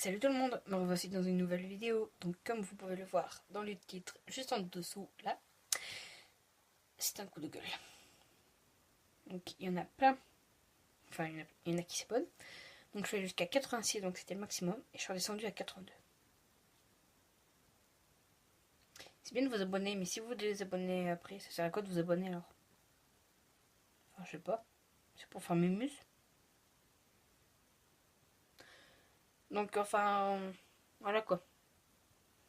Salut tout le monde, me revoici dans une nouvelle vidéo. Donc comme vous pouvez le voir dans le titre, juste en dessous là, c'est un coup de gueule. Donc il y en a plein, enfin il y en a qui s'abonnent. Donc je suis allée jusqu'à 86, donc c'était le maximum, et je suis redescendue à 82. C'est bien de vous abonner, mais si vous voulez les abonner après, ça sert à quoi de vous abonner alors? Enfin je sais pas, c'est pour faire mes muscles. Donc enfin, voilà quoi.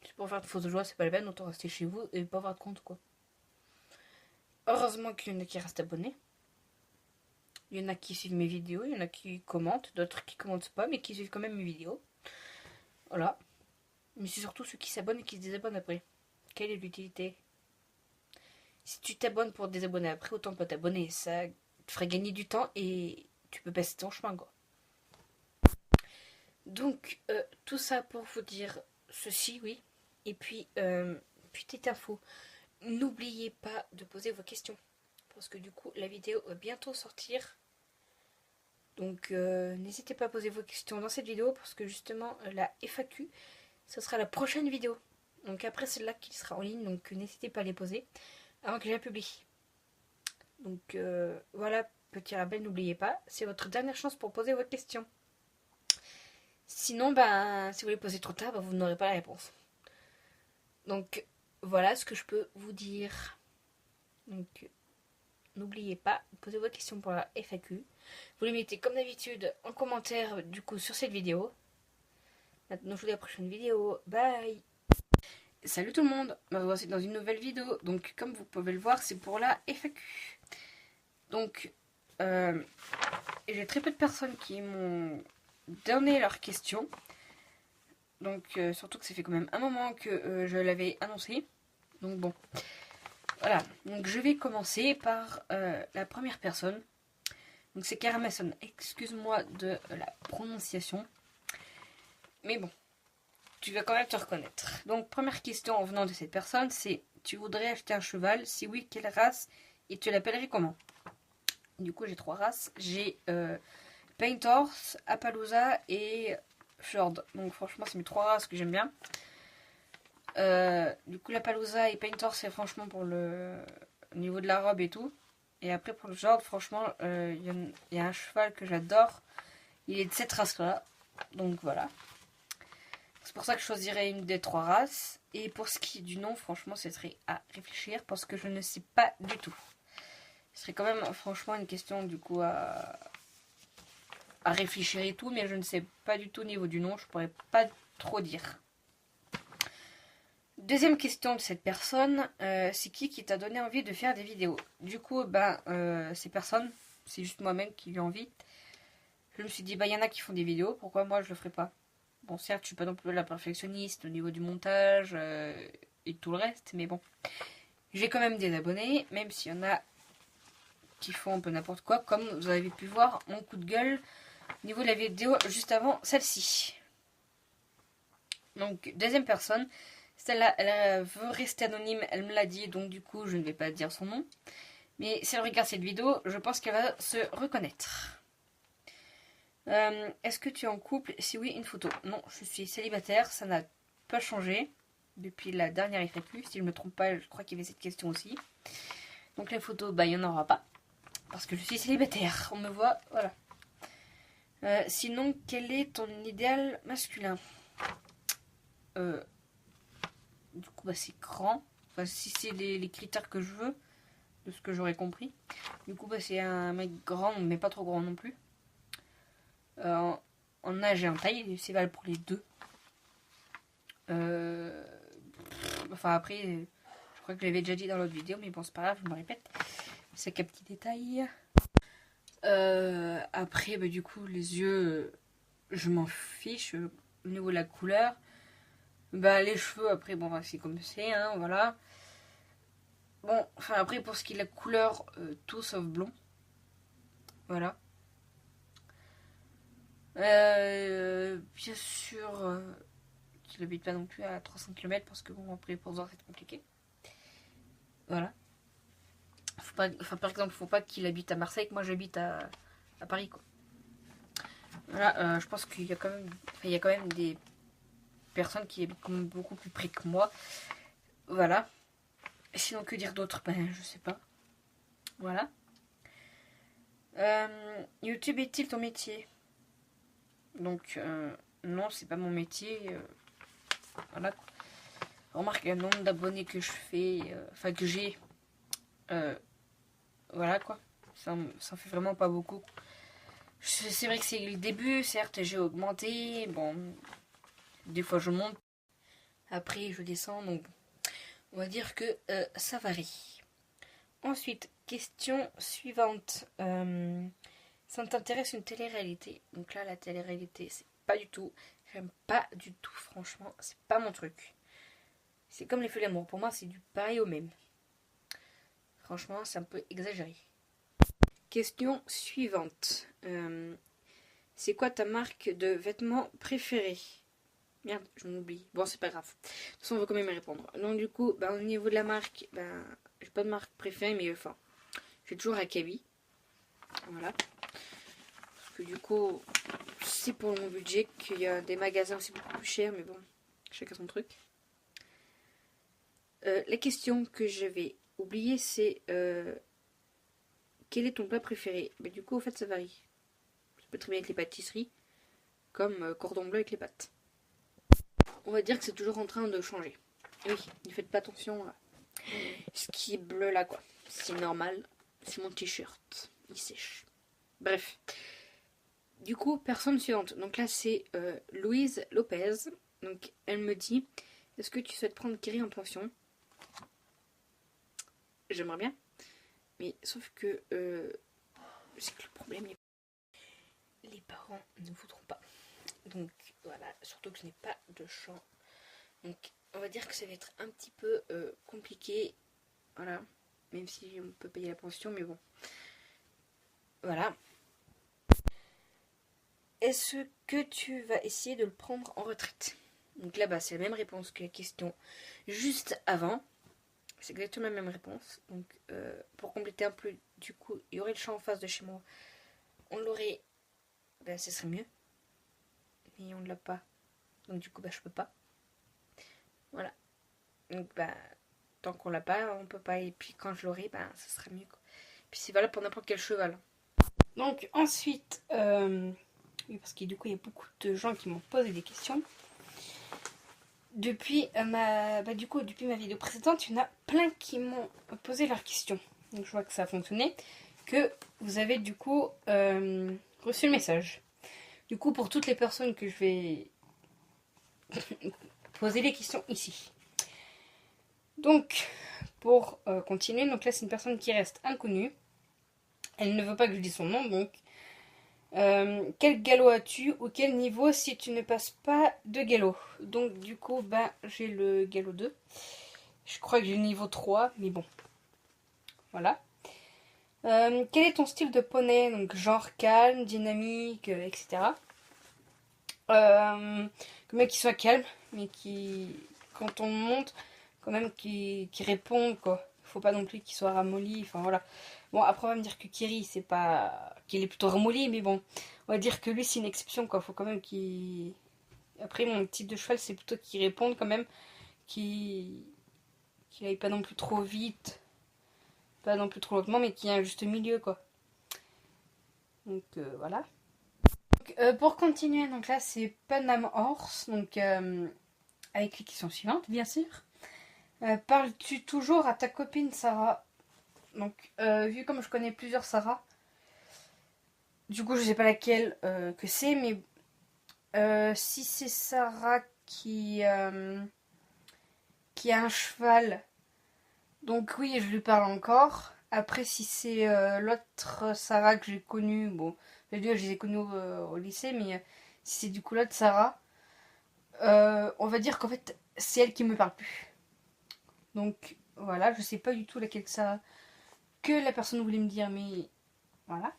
C'est pour faire de fausses joies, c'est pas la peine, autant rester chez vous et pas avoir de compte quoi. Heureusement qu'il y en a qui restent abonnés. Il y en a qui suivent mes vidéos, il y en a qui commentent, d'autres qui commentent pas, mais qui suivent quand même mes vidéos. Voilà. Mais c'est surtout ceux qui s'abonnent et qui se désabonnent après. Quelle est l'utilité? Si tu t'abonnes pour te désabonner après, autant pas t'abonner. Ça te ferait gagner du temps et tu peux passer ton chemin, quoi. Donc, tout ça pour vous dire ceci, oui. Et puis, petite info. N'oubliez pas de poser vos questions. Parce que du coup, la vidéo va bientôt sortir. Donc n'hésitez pas à poser vos questions dans cette vidéo parce que justement la FAQ, ce sera la prochaine vidéo. Donc après celle-là qui sera en ligne, donc n'hésitez pas à les poser avant que je la publie. Donc voilà, petit rappel, n'oubliez pas, c'est votre dernière chance pour poser vos questions. Sinon, si vous les posez trop tard, vous n'aurez pas la réponse. Donc voilà ce que je peux vous dire. Donc n'oubliez pas, posez vos questions pour la FAQ. Vous les mettez comme d'habitude en commentaire du coup sur cette vidéo. Maintenant je vous dis à la prochaine vidéo. Bye. Salut tout le monde, me voici dans une nouvelle vidéo. Donc comme vous pouvez le voir, c'est pour la FAQ. Donc j'ai très peu de personnes qui m'ont donné leurs questions. Donc surtout que ça fait quand même un moment que je l'avais annoncé. Donc bon. Voilà, donc je vais commencer par la première personne. Donc c'est Carmason, excuse-moi de la prononciation. Mais bon, tu vas quand même te reconnaître. Donc première question en venant de cette personne, c'est: tu voudrais acheter un cheval? Si oui, quelle race? Et tu l'appellerais comment? Du coup j'ai 3 races. J'ai Paint Horse, Appaloosa et Fjord. Donc franchement c'est mes 3 races que j'aime bien. Du coup l'Appaloosa et Paint Horse c'est franchement pour le niveau de la robe et tout. Et après pour le Fjord, franchement il y a un cheval que j'adore. Il est de cette race là. Donc voilà. C'est pour ça que je choisirais une des 3 races. Et pour ce qui est du nom, franchement, ce serait à réfléchir parce que je ne sais pas du tout. Ce serait quand même, franchement, une question du coup à réfléchir et tout, mais je ne sais pas du tout au niveau du nom. Je pourrais pas trop dire. Deuxième question de cette personne, c'est qui t'a donné envie de faire des vidéos? Du coup, ces personnes, c'est juste moi-même qui ai envie. Je me suis dit, il y en a qui font des vidéos, pourquoi moi je le ferais pas? Bon, certes, je suis pas non plus la perfectionniste au niveau du montage et tout le reste, mais bon. J'ai quand même des abonnés, même s'il y en a qui font un peu n'importe quoi, comme vous avez pu voir mon coup de gueule au niveau de la vidéo juste avant celle-ci. Donc, deuxième personne, celle-là, elle veut rester anonyme, elle me l'a dit, donc du coup, je ne vais pas dire son nom. Mais si elle regarde cette vidéo, je pense qu'elle va se reconnaître. Est-ce que tu es en couple? Si oui, une photo. Non, je suis célibataire, ça n'a pas changé depuis la dernière FAQ. Si je ne me trompe pas, je crois qu'il y avait cette question aussi. Donc les photos, il n'y en aura pas. Parce que je suis célibataire, on me voit, voilà. Sinon, quel est ton idéal masculin? Du coup, c'est grand. Enfin, si c'est les critères que je veux, de ce que j'aurais compris. Du coup, c'est un mec grand, mais pas trop grand non plus. En âge et en taille, c'est valable pour les deux. Enfin après, je crois que je l'avais déjà dit dans l'autre vidéo, mais bon c'est pas grave, je me répète. C'est qu'un petit détail. Après, du coup, les yeux, je m'en fiche. Au niveau de la couleur, les cheveux, après, c'est comme c'est, hein, voilà. Bon, enfin après, pour ce qui est de la couleur, tout sauf blond. Voilà. Bien sûr, qu'il n'habite pas non plus à 300 km parce que bon, après, pour voir, c'est compliqué. Voilà. Par exemple, faut pas qu'il habite à Marseille, que moi j'habite à Paris, quoi. Voilà, je pense qu'il y a quand même, il y a quand même des personnes qui habitent quand même beaucoup plus près que moi. Voilà. Sinon, que dire d'autre? Ben, je sais pas. Voilà. YouTube est-il ton métier? Donc, non, c'est pas mon métier. Voilà. Remarque le nombre d'abonnés que je fais, enfin que j'ai. Voilà quoi. Ça en fait vraiment pas beaucoup. C'est vrai que c'est le début, certes, j'ai augmenté. Bon, des fois je monte, après je descends, donc on va dire que ça varie. Ensuite, question suivante. Ça t'intéresse une télé-réalité? Donc là, la télé-réalité, c'est pas du tout. J'aime pas du tout, franchement. C'est pas mon truc. C'est comme les feux d'amour. Pour moi, c'est du pareil au même. Franchement, c'est un peu exagéré. Question suivante. C'est quoi ta marque de vêtements préférée? Merde, je m'oublie. Bon, c'est pas grave. De toute façon, on va quand même y répondre. Donc, du coup, au niveau de la marque, j'ai pas de marque préférée, mais enfin, j'ai toujours Akabi. Voilà. Parce que du coup, c'est pour mon budget qu'il y a des magasins aussi beaucoup plus chers, mais bon, chacun son truc. La question que je vais oublier, c'est quel est ton plat préféré? Du coup, en fait, ça varie. Ça peut très bien être les pâtisseries, comme cordon bleu avec les pâtes. On va dire que c'est toujours en train de changer. Et oui, ne faites pas attention à ce qui est bleu là, quoi. C'est normal, c'est mon t-shirt, il sèche. Bref. Du coup, personne suivante. Donc là, c'est Louise Lopez. Donc, elle me dit, est-ce que tu souhaites prendre Kiri en pension? J'aimerais bien. Mais sauf que c'est que le problème, les parents ne voudront pas. Donc voilà, surtout que je n'ai pas de champ. Donc on va dire que ça va être un petit peu compliqué. Voilà, même si on peut payer la pension, mais bon. Voilà. Est-ce que tu vas essayer de le prendre en retraite? Donc là-bas, c'est la même réponse que la question juste avant. C'est exactement la même réponse. Donc pour compléter un peu, du coup, il y aurait le champ en face de chez moi. On l'aurait, ce serait mieux. Mais on ne l'a pas. Donc du coup, je peux pas. Voilà. Donc tant qu'on l'a pas, on peut pas. Et puis quand je l'aurai, ça serait mieux, quoi. Puis c'est valable pour n'importe quel cheval. Donc ensuite, oui, parce que du coup, il y a beaucoup de gens qui m'ont posé des questions. Depuis depuis ma vidéo précédente, il y en a plein qui m'ont posé leurs questions. Donc je vois que ça a fonctionné. Que vous avez du coup reçu le message. Du coup, pour toutes les personnes que je vais poser les questions ici. Donc, pour continuer, donc là c'est une personne qui reste inconnue. Elle ne veut pas que je dise son nom, donc quel galop as-tu ou quel niveau si tu ne passes pas de galop? Donc du coup, j'ai le galop 2. Je crois que j'ai le niveau 3, mais bon. Voilà. Quel est ton style de poney? Donc genre calme, dynamique, etc. Même qui soit calme, mais qui, quand on monte, quand même qui répond, quoi. Faut pas non plus qu'il soit ramolli, enfin voilà. Bon, après on va me dire que Kiri, c'est pas... qu'il est plutôt ramolli, mais bon, on va dire que lui c'est une exception, quoi. Faut quand même qu'il... Après, mon type de cheval, c'est plutôt qu'il réponde quand même, qu'il aille pas non plus trop vite, pas non plus trop lentement, mais qu'il y ait un juste milieu, quoi. Donc voilà. Donc, pour continuer, donc là c'est Panam Horse, donc avec les questions suivantes, bien sûr. Parles-tu toujours à ta copine Sarah? Donc, vu comme je connais plusieurs Sarah, du coup, je sais pas laquelle que c'est, mais si c'est Sarah qui a un cheval, donc oui, je lui parle encore. Après, si c'est l'autre Sarah que j'ai connue, bon, les deux, je les ai connues au lycée, mais si c'est du coup l'autre Sarah, on va dire qu'en fait, c'est elle qui me parle plus. Donc, voilà, je sais pas du tout laquelle Sarah que la personne voulait me dire, mais voilà.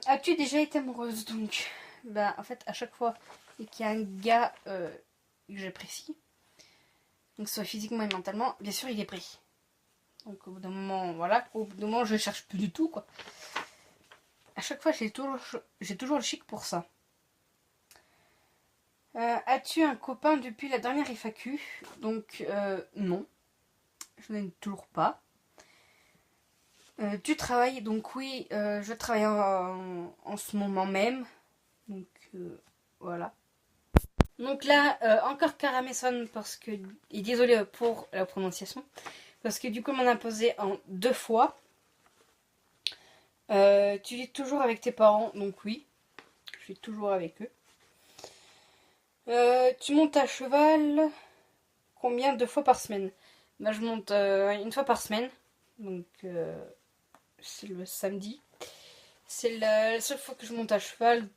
As-tu déjà été amoureuse? Donc, en fait, à chaque fois qu'il y a un gars que j'apprécie, donc soit physiquement et mentalement, bien sûr, il est pris. Donc, au bout d'un moment, voilà, au bout d'un moment, je cherche plus du tout, quoi. à chaque fois, j'ai toujours le chic pour ça. As-tu un copain depuis la dernière FAQ? Donc, non. Je n'en ai toujours pas. Tu travailles? Donc oui, je travaille en ce moment même. Donc, voilà. Donc là, encore Karameson parce que... Et désolé pour la prononciation. Parce que du coup, on m'en a posé en 2 fois. Tu vis toujours avec tes parents? Donc oui, je suis toujours avec eux. Tu montes à cheval combien de fois par semaine? Bah, je monte 1 fois par semaine. Donc c'est le samedi. C'est la seule fois que je monte à cheval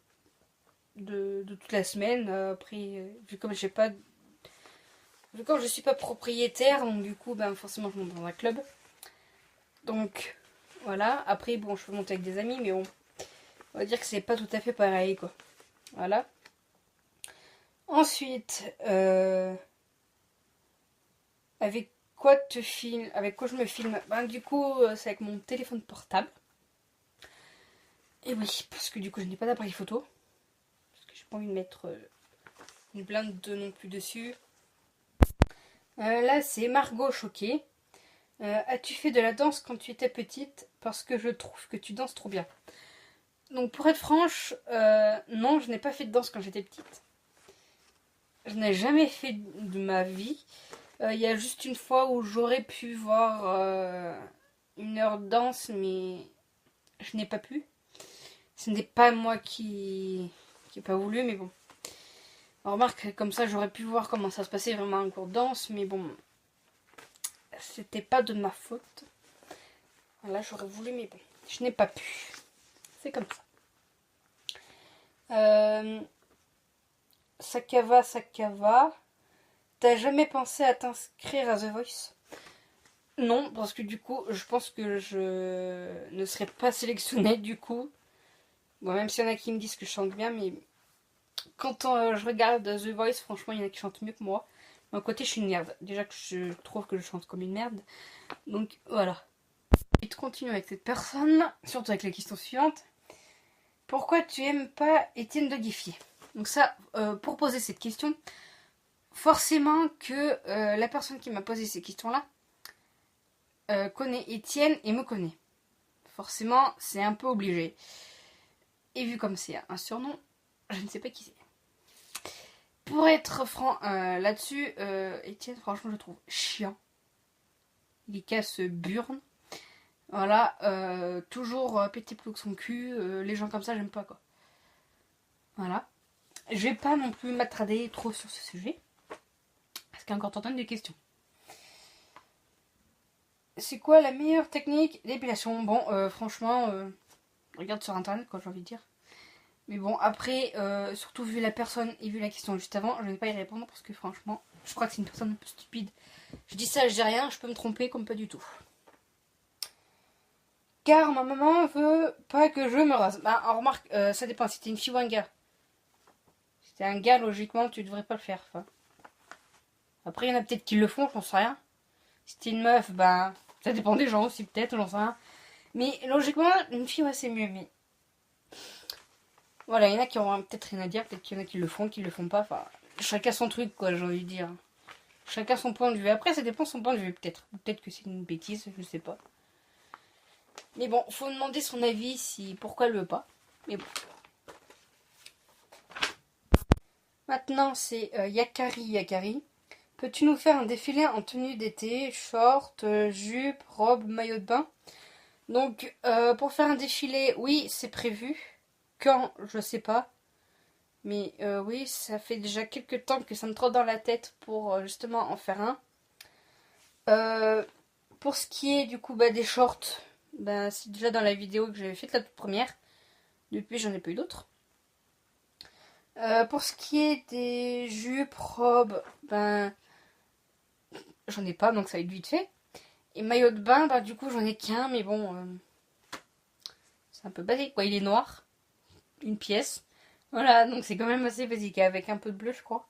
de toute la semaine. Après, vu comme j'ai pas... Vu comme je suis pas propriétaire, donc du coup, ben, forcément je monte dans un club. Donc voilà. Après, bon, je peux monter avec des amis, mais bon, on va dire que c'est pas tout à fait pareil, quoi. Voilà. Ensuite, avec quoi je me filme? Ben, du coup, c'est avec mon téléphone portable. Et oui, parce que du coup, je n'ai pas d'appareil photo. Parce que j'ai pas envie de mettre une blinde non plus dessus. Là, c'est Margot choquée. As-tu fait de la danse quand tu étais petite? Parce que je trouve que tu danses trop bien. Donc, pour être franche, non, je n'ai pas fait de danse quand j'étais petite. Je n'ai jamais fait de ma vie. Il y a juste une fois où j'aurais pu voir 1 heure de danse, mais je n'ai pas pu. Ce n'est pas moi qui n'ai pas voulu, mais bon. On remarque, comme ça, j'aurais pu voir comment ça se passait vraiment un cours de danse, mais bon, c'était pas de ma faute. Là, j'aurais voulu, mais bon, je n'ai pas pu. C'est comme ça. Sakava. T'as jamais pensé à t'inscrire à The Voice? Non, parce que du coup, je pense que je ne serais pas sélectionnée du coup. Bon, même s'il y en a qui me disent que je chante bien, mais quand je regarde The Voice, franchement, il y en a qui chantent mieux que moi. D'un côté, je suis une merde. Déjà que je trouve que je chante comme une merde. Donc, voilà. Et de continuer avec cette personne, surtout avec la question suivante. Pourquoi tu aimes pas Étienne de Guifier? Donc ça, pour poser cette question, forcément que la personne qui m'a posé ces questions-là connaît Étienne et me connaît. Forcément, c'est un peu obligé. Et vu comme c'est un surnom, je ne sais pas qui c'est. Pour être franc là-dessus, Étienne, franchement, je le trouve chiant. Il casse burne. Voilà, toujours péter plus que son cul. Les gens comme ça, j'aime pas, quoi. Voilà. Je vais pas non plus m'attarder trop sur ce sujet. Parce qu'il y a encore tant de questions. C'est quoi la meilleure technique d'épilation? Bon, franchement, regarde sur internet, quoi, j'ai envie de dire. Mais bon, après, surtout vu la personne et vu la question juste avant, je ne vais pas y répondre parce que franchement, je crois que c'est une personne un peu stupide. Je dis ça, je dis rien, je peux me tromper comme pas du tout. Car ma maman veut pas que je me rase. Bah, on remarque, ça dépend si t'es une fille ou un gars. Si t'es un gars, logiquement, tu devrais pas le faire. Enfin. Après, il y en a peut-être qui le font, j'en sais rien. Si t'es une meuf, bah, ça dépend des gens aussi, peut-être, j'en sais rien. Mais logiquement, une fille, ouais, c'est mieux. Mais voilà, il y en a qui auront peut-être rien à dire, peut-être qu'il y en a qui le font, qui le font pas. Enfin, chacun son truc, quoi, j'ai envie de dire. Chacun son point de vue. Après, ça dépend de son point de vue, peut-être. Peut-être que c'est une bêtise, je sais pas. Mais bon, faut demander son avis si pourquoi elle veut pas. Mais bon. Maintenant, c'est Yakari. Peux-tu nous faire un défilé en tenue d'été, short, jupe, robe, maillot de bain? Donc, pour faire un défilé, oui, c'est prévu. Quand, je sais pas. Mais oui, ça fait déjà quelques temps que ça me trotte dans la tête pour justement en faire un. Pour ce qui est du coup des shorts, c'est déjà dans la vidéo que j'avais faite la toute première. Depuis, j'en ai pas eu d'autres. Pour ce qui est des jupes, robes, j'en ai pas, donc ça va être vite fait. Et maillot de bain, du coup, j'en ai qu'un, mais bon, c'est un peu basique, quoi. Il est noir, une pièce. Voilà, donc c'est quand même assez basique, avec un peu de bleu, je crois.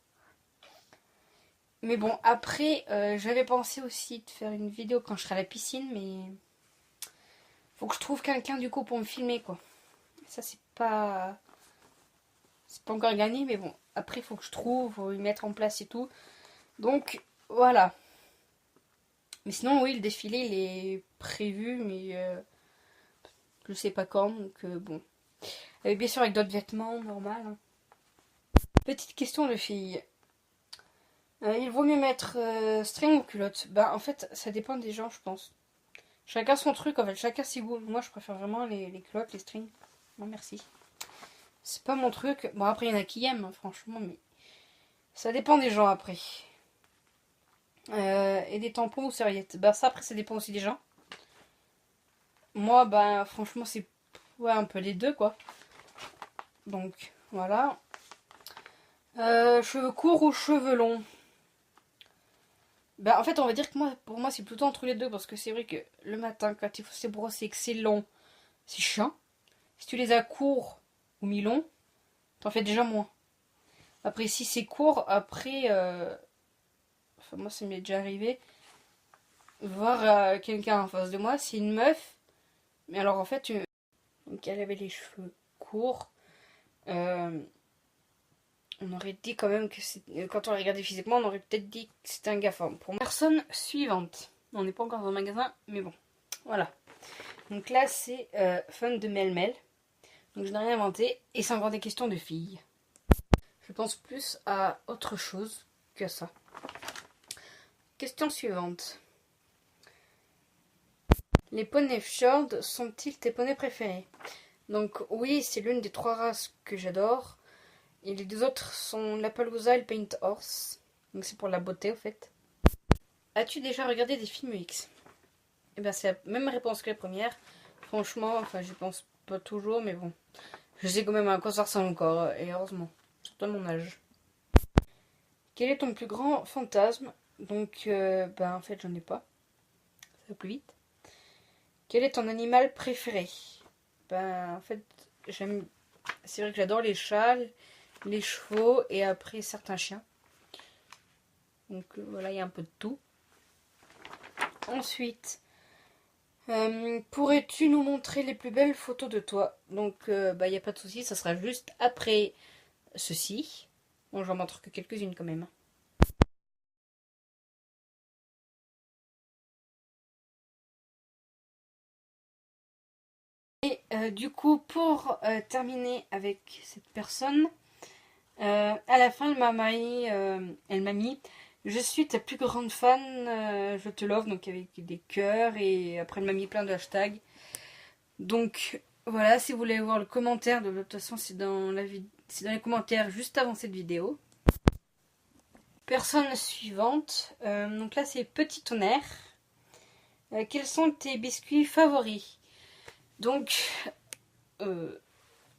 Mais bon, après, j'avais pensé aussi de faire une vidéo quand je serai à la piscine, mais faut que je trouve quelqu'un du coup pour me filmer, quoi. Ça, c'est pas encore gagné, mais bon. Après, il faut que je trouve, faut y mettre en place et tout. Donc, voilà. Mais sinon, oui, le défilé, il est prévu, mais je sais pas quand, donc bon. Bien sûr, avec d'autres vêtements, normal. Hein. Petite question de fille. Il vaut mieux mettre string ou culotte? Bah, en fait, ça dépend des gens, je pense. Chacun son truc, en fait, chacun ses goûts. Moi, je préfère vraiment les culottes, les strings. Non, merci. C'est pas mon truc. Bon, après, il y en a qui aiment, hein, franchement, mais ça dépend des gens après. Et des tampons ou serviettes. Bah, ça, après, ça dépend aussi des gens. Moi, bah, franchement, c'est ouais, un peu les deux, quoi. Donc, voilà. Cheveux courts ou cheveux longs? Bah, en fait, on va dire que pour moi, c'est plutôt entre les deux. Parce que c'est vrai que le matin, quand il faut se brosser et que c'est long, c'est chiant. Si tu les as courts ou mi-longs, t'en fais déjà moins. Après, si c'est court, après, enfin, moi, ça m'est déjà arrivé, voir quelqu'un en face de moi, c'est une meuf, mais alors en fait, donc elle avait les cheveux courts. Euh, on aurait dit quand même que quand on la regardait physiquement, on aurait peut-être dit que c'était un gars. Enfin, pour moi. Personne suivante. On n'est pas encore dans le magasin, mais bon, voilà. Donc là, c'est Fun de Melmel. Donc je n'ai rien inventé, et c'est encore des questions de filles. Je pense plus à autre chose que ça. Question suivante. Les poneys fjord sont-ils tes poneys préférés? Donc oui, c'est l'une des 3 races que j'adore. Et les 2 autres sont l'Appaloosa et le Paint Horse. Donc c'est pour la beauté, en fait. As-tu déjà regardé des films X? Eh bien, c'est la même réponse que la première. Franchement, enfin, j'y pense pas toujours, mais bon. Je sais quand même à quoi ça ressemble encore, et heureusement. Surtout à mon âge. Quel est ton plus grand fantasme? Donc, ben, en fait, j'en ai pas. Ça va plus vite. Quel est ton animal préféré? Ben, en fait, c'est vrai que j'adore les chats, les chevaux et après certains chiens. Donc voilà, il y a un peu de tout. Ensuite, pourrais-tu nous montrer les plus belles photos de toi? Donc, bah, il n'y a pas de souci, ça sera juste après ceci. Bon, j'en montre que quelques-unes quand même. Et du coup, pour terminer avec cette personne, à la fin, elle m'a mis je suis ta plus grande fan, je te love, donc avec des cœurs, et après elle m'a mis plein de hashtags. Donc voilà, si vous voulez voir le commentaire, de toute façon c'est dans c'est dans les commentaires juste avant cette vidéo. Personne suivante, donc là c'est Petit Tonnerre. Quels sont tes biscuits favoris? Donc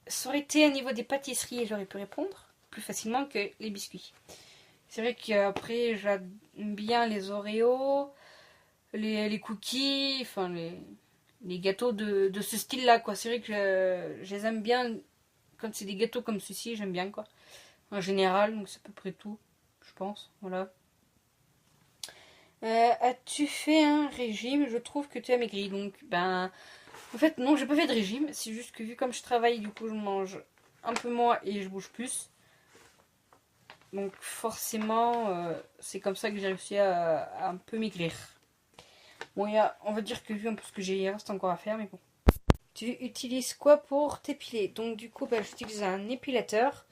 ça aurait été au niveau des pâtisseries et j'aurais pu répondre plus facilement que les biscuits. C'est vrai qu'après, j'aime bien les Oreos, les cookies, enfin les gâteaux de ce style-là, quoi. C'est vrai que je les aime bien. Quand c'est des gâteaux comme ceci, j'aime bien, quoi. En général, donc c'est à peu près tout, je pense. Voilà. As-tu fait un régime? Je trouve que tu as maigri. Donc, ben. En fait, non, j'ai pas fait de régime. C'est juste que vu comme je travaille, du coup, je mange un peu moins et je bouge plus. Donc forcément, c'est comme ça que j'ai réussi à un peu maigrir. Bon, on va dire que vu un peu ce que j'ai, il reste encore à faire, mais bon. Tu utilises quoi pour t'épiler? Donc du coup, bah, j'utilise un épilateur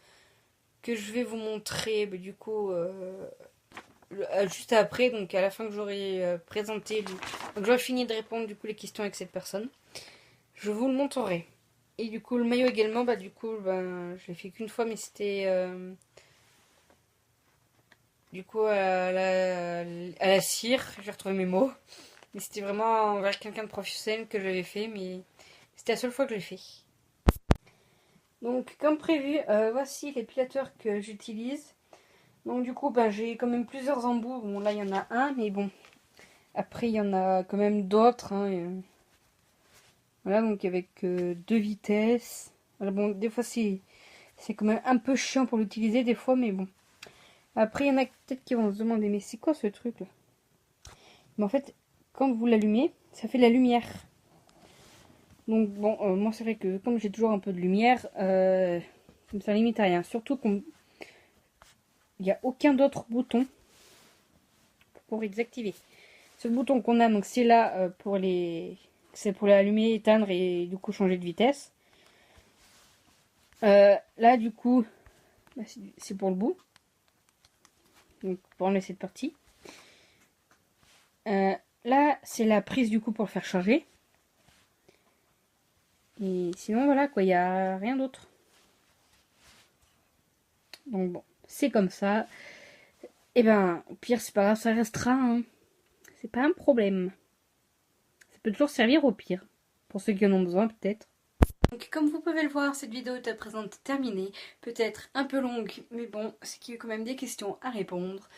que je vais vous montrer bah, du coup juste après, donc à la fin que j'aurai présenté, donc j'aurai fini de répondre du coup les questions avec cette personne. Je vous le montrerai. Et du coup, le maillot également, bah du coup, ben, je l'ai fait qu'une fois, mais c'était du coup à la cire, j'ai retrouvé mes mots. Mais c'était vraiment envers quelqu'un de professionnel que j'avais fait, mais c'était la seule fois que je l'ai fait. Donc comme prévu, voici l'épilateur que j'utilise. Donc du coup, ben, j'ai quand même plusieurs embouts. Bon là il y en a un, mais bon. Après il y en a quand même d'autres. Hein, voilà, donc avec 2 vitesses. Voilà, bon, des fois c'est quand même un peu chiant pour l'utiliser des fois, mais bon. Après il y en a peut-être qui vont se demander, mais c'est quoi ce truc là? Mais en fait, quand vous l'allumez, ça fait de la lumière. Donc bon, moi c'est vrai que comme j'ai toujours un peu de lumière, ça limite à rien. Surtout qu'il n'y a aucun autre bouton pour les activer. Ce bouton qu'on a, donc c'est là c'est pour l'allumer, éteindre et du coup changer de vitesse. Là du coup, bah, c'est pour le bout. Donc pour enlever cette partie. Là c'est la prise du coup pour le faire charger. Et sinon voilà quoi, il n'y a rien d'autre. Donc bon, c'est comme ça. Et ben, au pire c'est pas grave, ça restera. Hein. C'est pas un problème. Ça peut toujours servir au pire. Pour ceux qui en ont besoin peut-être. Donc comme vous pouvez le voir, cette vidéo est à présent terminée. Peut-être un peu longue, mais bon, c'est qu'il y a quand même des questions à répondre.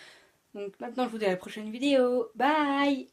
Donc maintenant je vous dis à la prochaine vidéo. Bye!